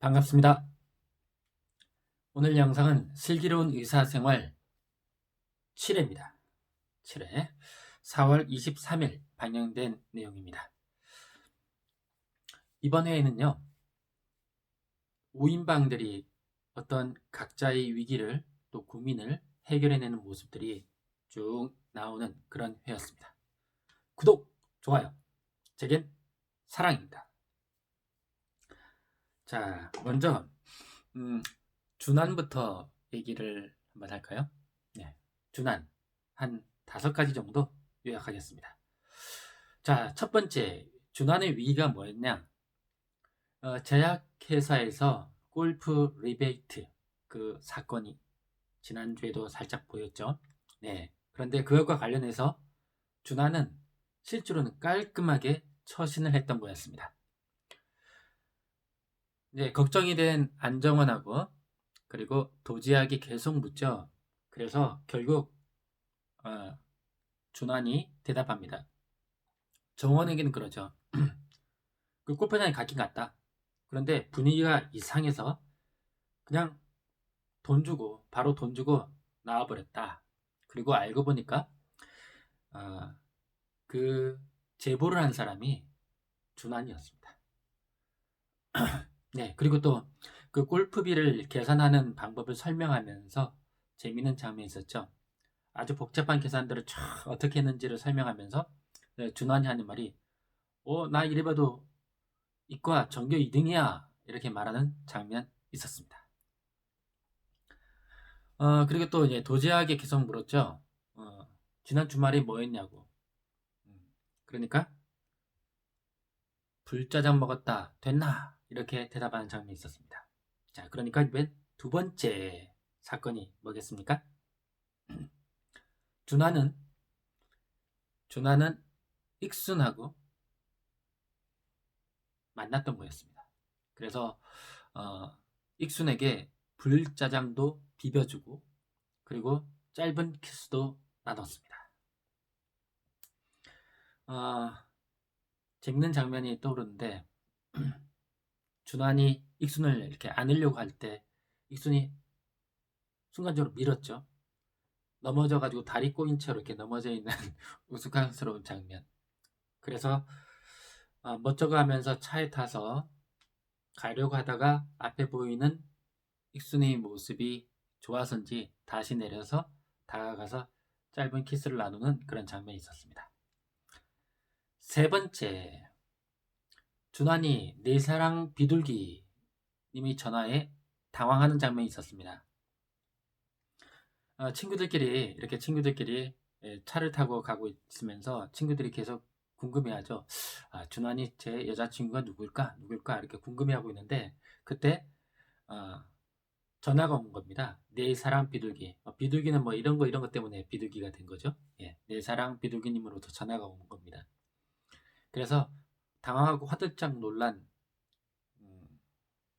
반갑습니다. 오늘 영상은 슬기로운 의사생활 7회입니다. 7회 4월 23일 방영된 내용입니다. 이번 회에는요, 5인방들이 어떤 각자의 위기를 또 고민을 해결해내는 모습들이 쭉 나오는 그런 회였습니다. 구독, 좋아요, 제겐 사랑입니다. 자, 먼저 준환부터 얘기를 한번 할까요? 네, 준환 한 5가지 정도 요약하겠습니다. 자, 첫 번째, 준환의 위기가 뭐였냐? 제약회사에서 골프 리베이트 그 사건이 지난주에도 살짝 보였죠. 네, 그런데 그것과 관련해서 준환은 실제로는 깔끔하게 처신을 했던 거였습니다. 네, 걱정이 된 안정원하고 그리고 도지학이 계속 묻죠. 그래서 결국 준환이 대답합니다. 정원에게는 그러죠. 그 골프장에 갔긴 갔다. 그런데 분위기가 이상해서 그냥 바로 돈 주고 나와버렸다. 그리고 알고 보니까 그 제보를 한 사람이 준환이었습니다. 네, 그리고 또 그 골프비를 계산하는 방법을 설명하면서 재미있는 장면이 있었죠. 아주 복잡한 계산들을 쫙 어떻게 했는지를 설명하면서 준환이 하는 말이 나 이래봐도 이과 전교 2등이야 이렇게 말하는 장면 있었습니다. 그리고 또 이제 도제하게 계속 물었죠. 지난 주말에 뭐 했냐고. 그러니까 불짜장 먹었다 됐나 이렇게 대답하는 장면이 있었습니다. 자, 그러니까 이번엔 두 번째 사건이 뭐겠습니까? 준하는 익순하고 만났던 거였습니다. 그래서 익순에게 불짜장도 비벼주고 그리고 짧은 키스도 나눴습니다. 재밌는 장면이 떠오르는데 준환이 익순을 이렇게 안으려고 할 때 익순이 순간적으로 밀었죠. 넘어져가지고 다리 꼬인 채로 이렇게 넘어져 있는 우스꽝스러운 장면. 그래서 멋쩍어 하면서 차에 타서 가려고 하다가 앞에 보이는 익순의 모습이 좋아서인지 다시 내려서 다가가서 짧은 키스를 나누는 그런 장면이 있었습니다. 세 번째, 준환이 내 사랑 비둘기 님이 전화에 당황하는 장면이 있었습니다. 친구들끼리 차를 타고 가고 있으면서 친구들이 계속 궁금해하죠. 준환이 제 여자친구가 누굴까 이렇게 궁금해하고 있는데 그때 전화가 온 겁니다. 내 사랑 비둘기. 비둘기는 뭐 이런 거 때문에 비둘기가 된 거죠. 예, 내 사랑 비둘기님으로부터 전화가 온 겁니다. 그래서 당황하고 화들짝 놀란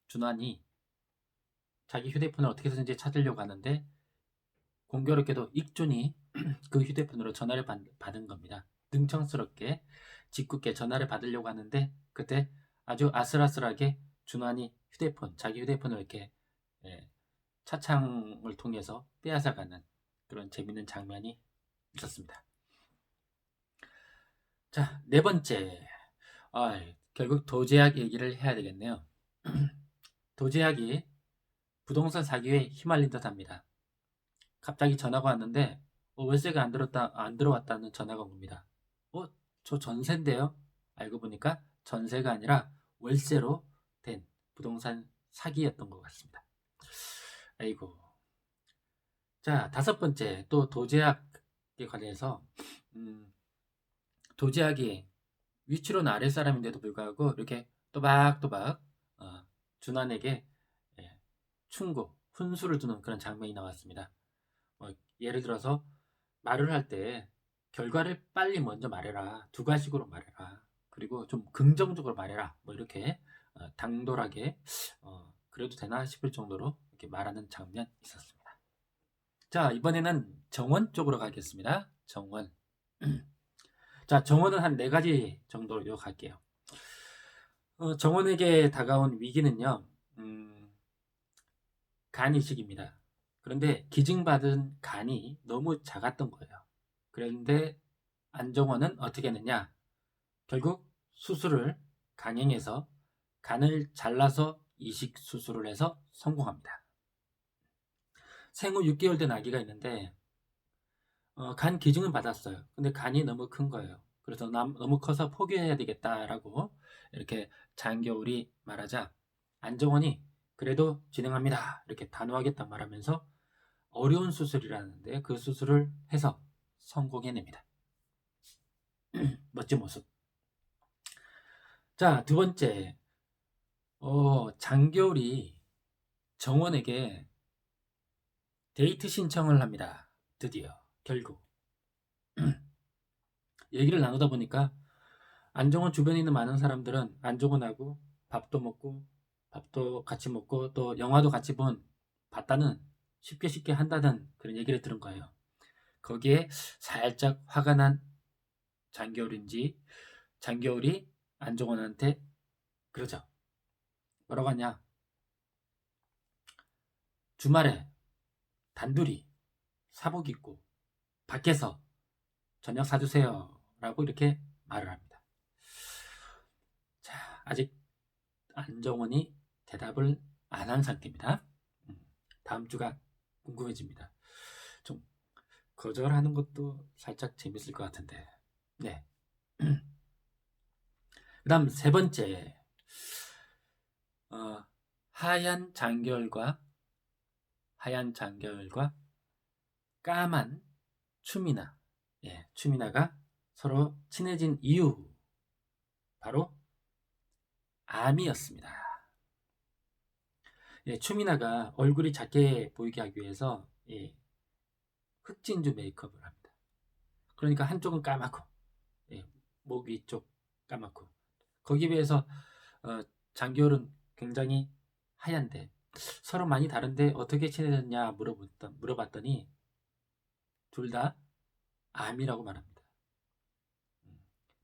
준환이 자기 휴대폰을 어떻게 해서든지 찾으려고 하는데 공교롭게도 익준이 그 휴대폰으로 전화를 받은 겁니다. 능청스럽게 짓궂게 전화를 받으려고 하는데 그때 아주 아슬아슬하게 준환이 자기 휴대폰을 이렇게 차창을 통해서 빼앗아가는 그런 재밌는 장면이 있었습니다. 자, 네 번째. 결국 도제학 얘기를 해야 되겠네요. 도제학이 부동산 사기에 휘말린 듯 합니다. 갑자기 전화가 왔는데 월세가 안 들어왔다는 전화가 옵니다. 저 전세인데요? 알고 보니까 전세가 아니라 월세로 된 부동산 사기였던 것 같습니다. 아이고. 자, 다섯 번째 또 도제학에 관해서 도제학이 위치로는 아랫사람인데도 불구하고 이렇게 또박또박 준환에게 훈수를 두는 그런 장면이 나왔습니다. 예를 들어서 말을 할 때 결과를 빨리 먼저 말해라. 두 가지로 말해라. 그리고 좀 긍정적으로 말해라. 뭐 이렇게 당돌하게 그래도 되나 싶을 정도로 이렇게 말하는 장면 있었습니다. 자, 이번에는 정원 쪽으로 가겠습니다. 정원. 자, 정원은 한 4가지 정도로 요약할게요. 정원에게 다가온 위기는요. 간 이식입니다. 그런데 기증받은 간이 너무 작았던 거예요. 그런데 안정원은 어떻게 했느냐? 결국 수술을 강행해서 간을 잘라서 이식 수술을 해서 성공합니다. 생후 6개월 된 아기가 있는데 간 기증은 받았어요. 근데 간이 너무 큰 거예요. 그래서 너무 커서 포기해야 되겠다라고 이렇게 장겨울이 말하자 안정원이 그래도 진행합니다. 이렇게 단호하겠다 말하면서 어려운 수술이라는데 그 수술을 해서 성공해냅니다. 멋진 모습. 자, 두 번째. 장겨울이 정원에게 데이트 신청을 합니다. 드디어, 결국. 얘기를 나누다 보니까 안정원 주변에 있는 많은 사람들은 안정원하고 밥도 먹고 밥도 같이 먹고 또 영화도 같이 봤다는 쉽게 한다는 그런 얘기를 들은 거예요. 거기에 살짝 화가 난 장겨울인지 장겨울이 안정원한테 그러죠. 뭐라고 하냐? 주말에 단둘이 사복 입고 밖에서 저녁 사주세요 라고 이렇게 말을 합니다. 자, 아직 안정원이 대답을 안 한 상태입니다. 다음 주가 궁금해집니다. 좀 거절하는 것도 살짝 재밌을 것 같은데. 네. 그 다음 세 번째. 하얀 장결과 까만 추미나. 예, 추미나가 서로 친해진 이유 바로 암이었습니다. 예, 추미나가 얼굴이 작게 보이게 하기 위해서 흑진주 메이크업을 합니다. 그러니까 한쪽은 까맣고 목 위쪽 까맣고 거기에 비해서 장겨울은 굉장히 하얀데 서로 많이 다른데 어떻게 친해졌냐 물어봤더니 둘 다 암이라고 말합니다.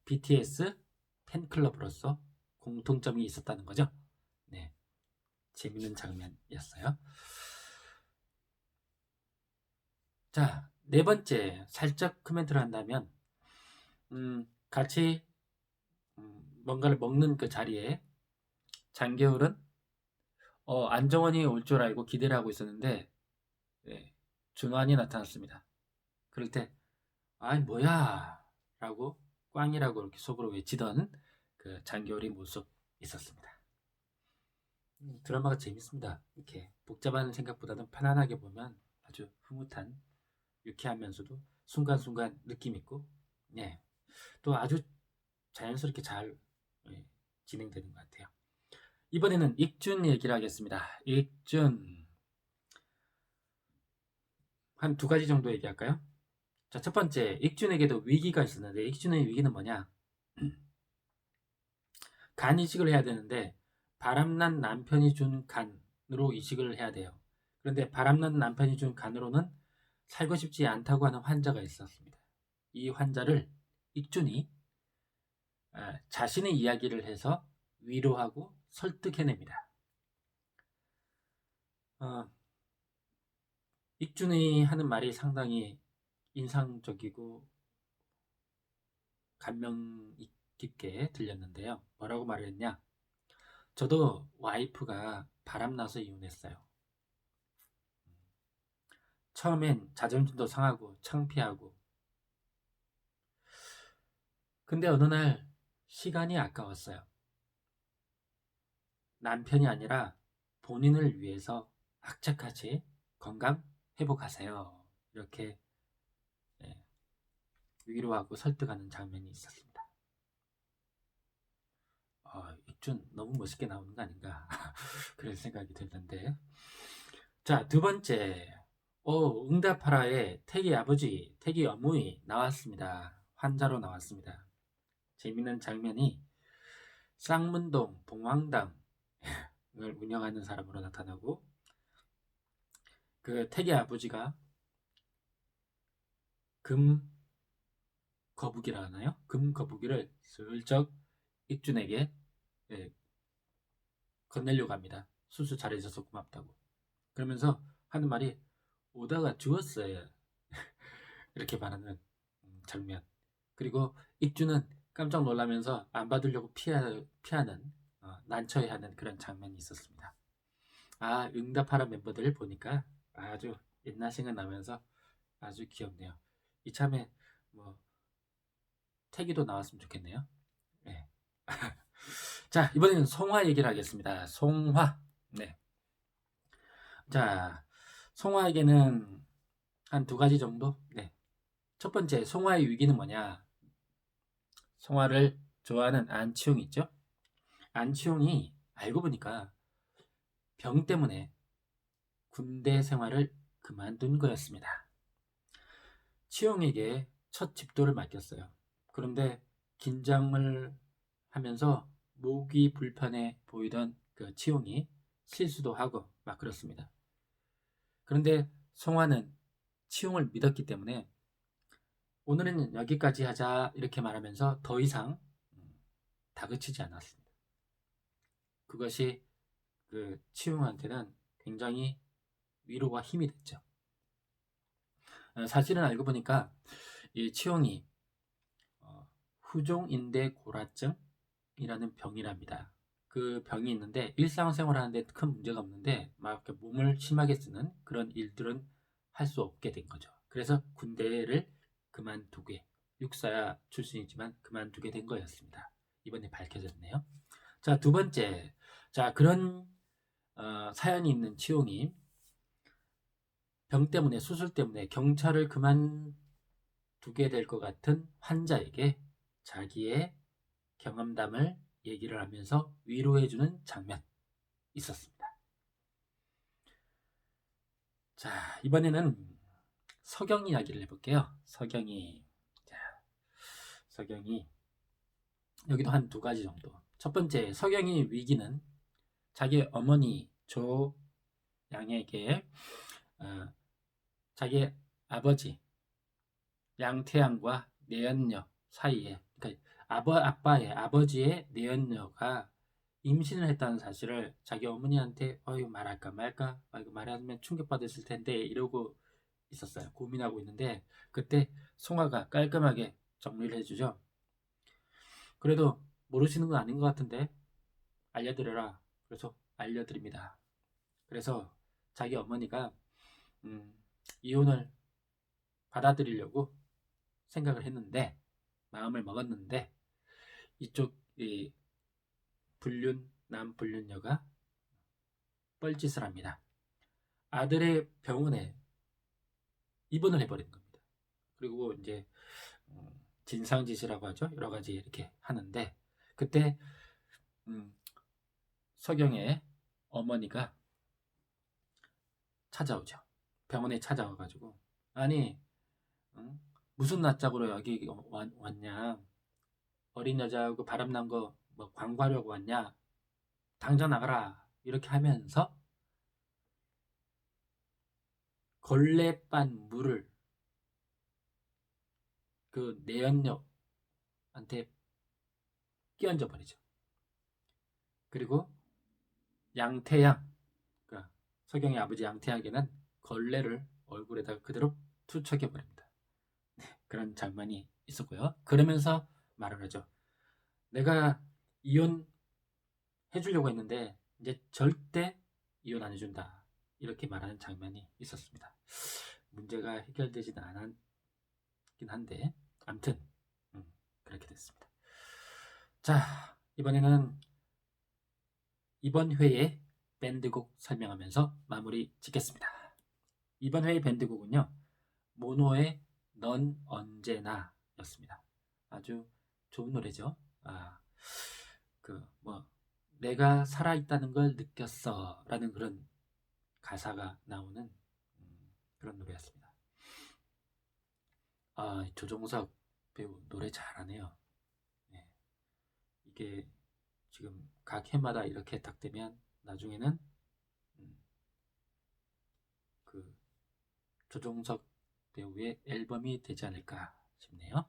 BTS 팬클럽으로서 공통점이 있었다는 거죠. 네, 재밌는 장면이었어요. 자, 네 번째 살짝 코멘트를 한다면 같이 뭔가를 먹는 그 자리에 장겨울은 안정원이 올 줄 알고 기대를 하고 있었는데 준환이 나타났습니다. 그럴 때 아이 뭐야 라고 꽝이라고 이렇게 속으로 외치던 그 장겨울의 모습 있었습니다. 드라마가 재밌습니다. 이렇게 복잡한 생각보다는 편안하게 보면 아주 흐뭇한 유쾌하면서도 순간순간 느낌 있고 또 아주 자연스럽게 잘 진행되는 것 같아요. 이번에는 익준 얘기를 하겠습니다. 익준 한 두 가지 정도 얘기할까요? 자, 첫 번째, 익준에게도 위기가 있었는데 익준의 위기는 뭐냐? 간 이식을 해야 되는데 바람난 남편이 준 간으로 이식을 해야 돼요. 그런데 바람난 남편이 준 간으로는 살고 싶지 않다고 하는 환자가 있었습니다. 이 환자를 익준이 자신의 이야기를 해서 위로하고 설득해냅니다. 익준이 하는 말이 상당히 인상적이고 감명 깊게 들렸는데요. 뭐라고 말을 했냐? 저도 와이프가 바람나서 이혼했어요. 처음엔 자존심도 상하고 창피하고 근데 어느 날 시간이 아까웠어요. 남편이 아니라 본인을 위해서 악착같이 건강 회복하세요. 이렇게 위로하고 설득하는 장면이 있었습니다. 익준 너무 멋있게 나오는 거 아닌가 그런 생각이 들던데. 자, 두 번째 응답하라의 태기 아버지 태기 어머니 나왔습니다. 환자로 나왔습니다. 재밌는 장면이 쌍문동 봉황당을 운영하는 사람으로 나타나고 그 태기 아버지가 금 거북이라 하나요? 금 거북이를 슬쩍 익준에게 건네려고 합니다. 수술 잘해줘서 고맙다고. 그러면서 하는 말이 오다가 죽었어요. 이렇게 말하는 장면. 그리고 익주는 깜짝 놀라면서 안 받으려고 피하는 난처해하는 그런 장면이 있었습니다. 아, 응답하라 멤버들을 보니까 아주 옛날 생각나면서 아주 귀엽네요. 이참에 뭐 태기도 나왔으면 좋겠네요. 네. 자, 이번에는 송화 얘기를 하겠습니다. 송화. 네. 자, 송화에게는 한 두 가지 정도? 네. 첫 번째, 송화의 위기는 뭐냐? 송화를 좋아하는 안치홍이 있죠? 안치홍이 알고 보니까 병 때문에 군대 생활을 그만둔 거였습니다. 치홍에게 첫 집도를 맡겼어요. 그런데 긴장을 하면서 목이 불편해 보이던 그 치홍이 실수도 하고 막 그렇습니다. 그런데 송화는 치홍을 믿었기 때문에 오늘은 여기까지 하자 이렇게 말하면서 더 이상 다그치지 않았습니다. 그것이 그 치홍한테는 굉장히 위로와 힘이 됐죠. 사실은 알고 보니까 이 치홍이 후종인대 고라증이라는 병이랍니다. 그 병이 있는데 일상생활 하는데 큰 문제가 없는데 막 몸을 심하게 쓰는 그런 일들은 할 수 없게 된 거죠. 그래서 군대를 그만두게, 육사야 출신이지만 그만두게 된 거였습니다. 이번에 밝혀졌네요. 자, 두 번째. 자, 그런 사연이 있는 치용이 병 때문에, 수술 때문에 경찰을 그만두게 될 것 같은 환자에게 자기의 경험담을 얘기를 하면서 위로해주는 장면 있었습니다. 자, 이번에는 서경 이야기를 해볼게요. 서경이. 자, 서경이. 여기도 한 두 가지 정도. 첫 번째, 서경의 위기는 자기 어머니 조양에게 자기 아버지 양태양과 내연녀 사이에, 그러니까 아빠의 아버지의 내연녀가 임신을 했다는 사실을 자기 어머니한테 이거 말할까 말까, 이거 말하면 충격받았을 텐데 이러고 있었어요. 고민하고 있는데 그때 송아가 깔끔하게 정리를 해주죠. 그래도 모르시는 건 아닌 것 같은데 알려드려라. 그래서 알려드립니다. 그래서 자기 어머니가 이혼을 받아들이려고 생각을 했는데, 마음을 먹었는데 이쪽 이 남불륜녀가 뻘짓을 합니다. 아들의 병원에 입원을 해버린 겁니다. 그리고 이제 진상짓이라고 하죠. 여러 가지 이렇게 하는데 그때 서경의 어머니가 찾아오죠. 병원에 찾아와가지고 아니 무슨 낯짝으로 여기 왔냐? 어린 여자하고 바람난 거 뭐 광고하려고 왔냐? 당장 나가라. 이렇게 하면서 걸레빤 물을 그 내연녀한테 끼얹어 버리죠. 그리고 양태양, 그러니까 서경의 아버지 양태양에게는 걸레를 얼굴에다가 그대로 투척해 버립니다. 그런 장면이 있었고요. 그러면서 말을 하죠. 내가 이혼 해주려고 했는데 이제 절대 이혼 안 해준다. 이렇게 말하는 장면이 있었습니다. 문제가 해결되지는 않았긴 한데 아무튼 그렇게 됐습니다. 자, 이번에는 이번 회의 밴드곡 설명하면서 마무리 짓겠습니다. 이번 회의 밴드곡은요. 모노의 넌 언제나 였습니다. 아주 좋은 노래죠. 내가 살아있다는 걸 느꼈어 라는 그런 가사가 나오는 그런 노래였습니다. 조종석 배우 노래 잘하네요. 네. 이게 지금 각 해마다 이렇게 딱 되면 나중에는 그 조종석 배우의 앨범이 되지 않을까 싶네요.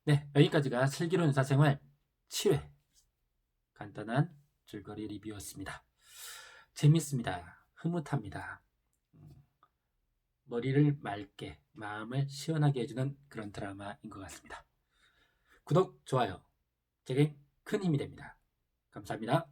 네, 여기까지가 슬기로운 사생활 7회 간단한 줄거리 리뷰였습니다. 재밌습니다. 흐뭇합니다. 머리를 맑게, 마음을 시원하게 해주는 그런 드라마인 것 같습니다. 구독, 좋아요, 제겐 큰 힘이 됩니다. 감사합니다.